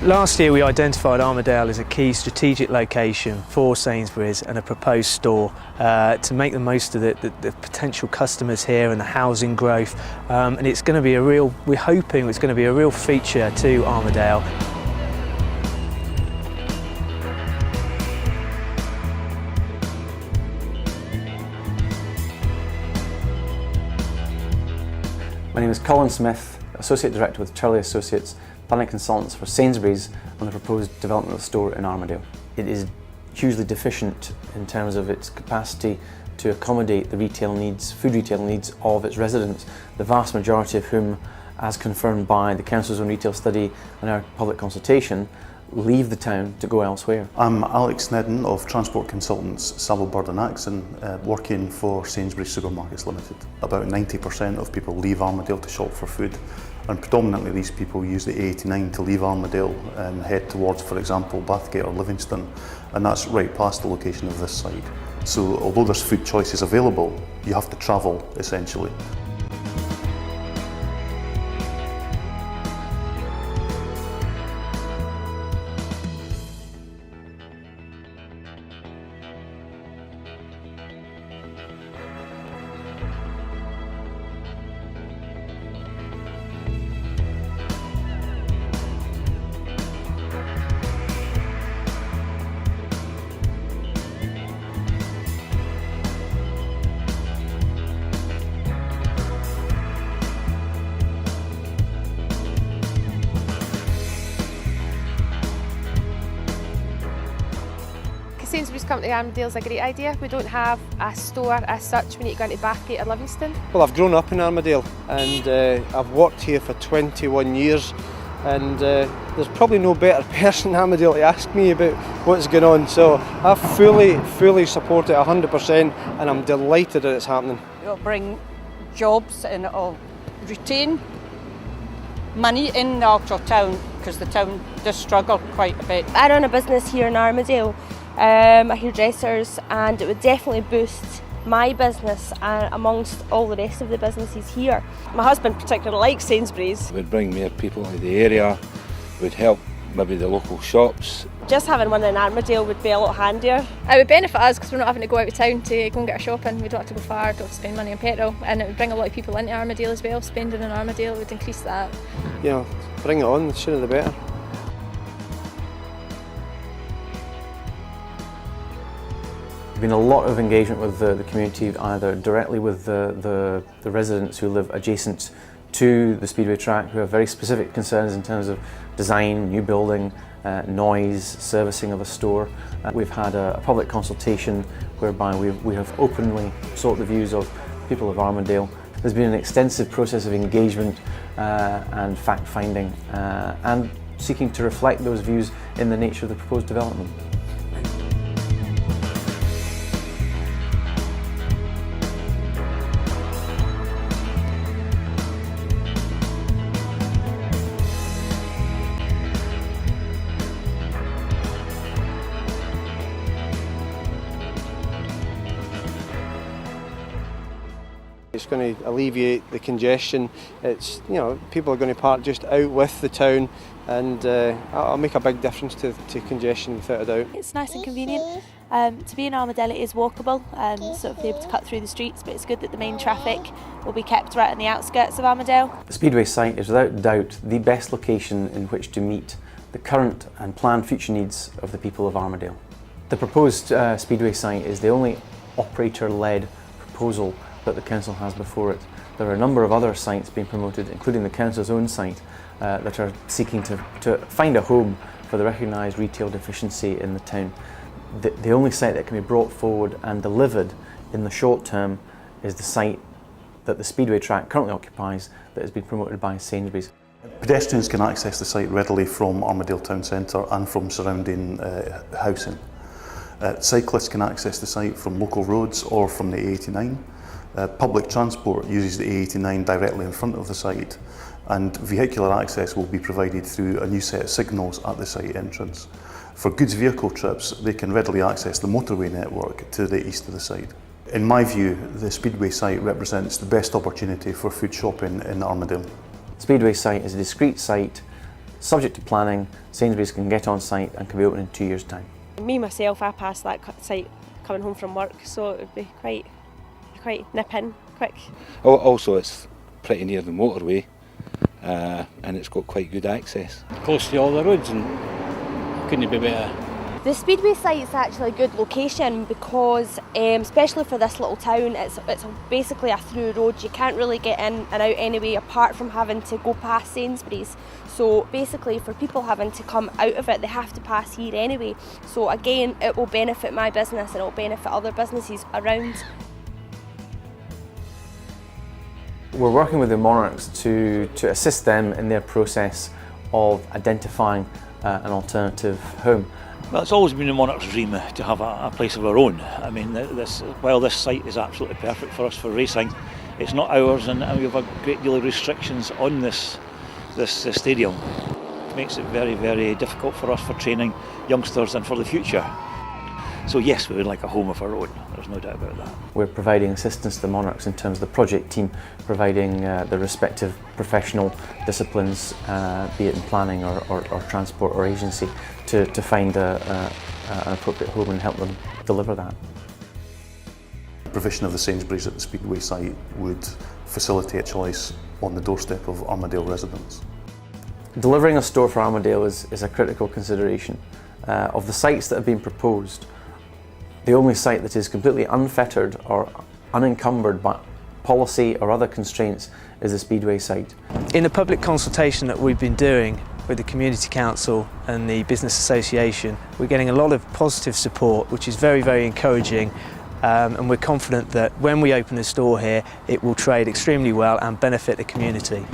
Last year we identified Armadale as a key strategic location for Sainsbury's and a proposed store to make the most of the potential customers here and the housing growth, and it's going to be we're hoping it's going to be a real feature to Armadale. My name is Colin Smith, Associate Director with Turley Associates, planning consultants for Sainsbury's on the proposed development of the store in Armadale. It is hugely deficient in terms of its capacity to accommodate the retail needs, food retail needs of its residents, the vast majority of whom, as confirmed by the Council's own retail study and our public consultation, leave the town to go elsewhere. I'm Alex Nedden of Transport Consultants Savile Bird and Axon, working for Sainsbury's Supermarkets Limited. About 90% of people leave Armadale to shop for food, and predominantly these people use the A89 to leave Armadale and head towards, for example, Bathgate or Livingston, and that's right past the location of this site. So although there's food choices available, you have to travel essentially. Sainsbury's coming to Armadale is a great idea. We don't have a store as such. We need to go into Bathgate or Livingston. Well, I've grown up in Armadale and I've worked here for 21 years, and there's probably no better person in Armadale to ask me about what's going on. So I fully support it 100%, and I'm delighted that it's happening. It'll bring jobs and it'll retain money in the actual town, because the town does struggle quite a bit. I run a business here in Armadale, a hairdressers, and it would definitely boost my business amongst all the rest of the businesses here. My husband particularly likes Sainsbury's. It would bring more people to the area, would help maybe the local shops. Just having one in Armadale would be a lot handier. It would benefit us because we're not having to go out of town to go and get our shopping. We don't have to go far, don't have to spend money on petrol, and it would bring a lot of people into Armadale as well. Spending in Armadale would increase that. You know, bring it on, the sooner the better. There's been a lot of engagement with the community, either directly with the residents who live adjacent to the Speedway track, who have very specific concerns in terms of design, new building, noise, servicing of a store. We've had a public consultation whereby we have openly sought the views of people of Armadale. There's been an extensive process of engagement and fact-finding and seeking to reflect those views in the nature of the proposed development. It's going to alleviate the congestion. It's, you know, people are going to park just out with the town, and it'll make a big difference to congestion without a doubt. It's nice and convenient. To be in Armadale, it is walkable, sort of be able to cut through the streets, but it's good that the main traffic will be kept right on the outskirts of Armadale. The Speedway site is without doubt the best location in which to meet the current and planned future needs of the people of Armadale. The proposed Speedway site is the only operator-led proposal that the Council has before it. There are a number of other sites being promoted, including the Council's own site, that are seeking to find a home for the recognised retail deficiency in the town. The only site that can be brought forward and delivered in the short term is the site that the Speedway track currently occupies, that has been promoted by Sainsbury's. Pedestrians can access the site readily from Armadale Town Centre and from surrounding housing. Cyclists can access the site from local roads or from the A89. Public transport uses the A89 directly in front of the site, and vehicular access will be provided through a new set of signals at the site entrance. For goods vehicle trips, they can readily access the motorway network to the east of the site. In my view, the Speedway site represents the best opportunity for food shopping in Armadale. Speedway site is a discrete site subject to planning, Sainsbury's can get on site and can be open in 2 years' time. Me myself, I pass that site coming home from work, so it would be quite nip in quick. Also, it's pretty near the motorway, and it's got quite good access. Close to all the roads, and couldn't be better. The Speedway site's actually a good location because, especially for this little town, it's basically a through road. You can't really get in and out anyway apart from having to go past Sainsbury's. So basically for people having to come out of it, they have to pass here anyway. So again, it will benefit my business and it will benefit other businesses around. We're working with the Monarchs to assist them in their process of identifying an alternative home. Well, it's always been the Monarch's dream to have a place of our own. I mean, while this site is absolutely perfect for us for racing, it's not ours, and we have a great deal of restrictions on this stadium. It makes it very, very difficult for us for training youngsters and for the future. So yes, we would like a home of our own, there's no doubt about that. We're providing assistance to the Monarchs in terms of the project team, providing the respective professional disciplines, be it in planning or transport or agency, to find an appropriate home and help them deliver that. The provision of the Sainsbury's at the Speedway site would facilitate choice on the doorstep of Armadale residents. Delivering a store for Armadale is a critical consideration. Of the sites that have been proposed, the only site that is completely unfettered or unencumbered by policy or other constraints is the Speedway site. In the public consultation that we've been doing with the Community Council and the Business Association, we're getting a lot of positive support, which is very, very encouraging, and we're confident that when we open the store here, it will trade extremely well and benefit the community.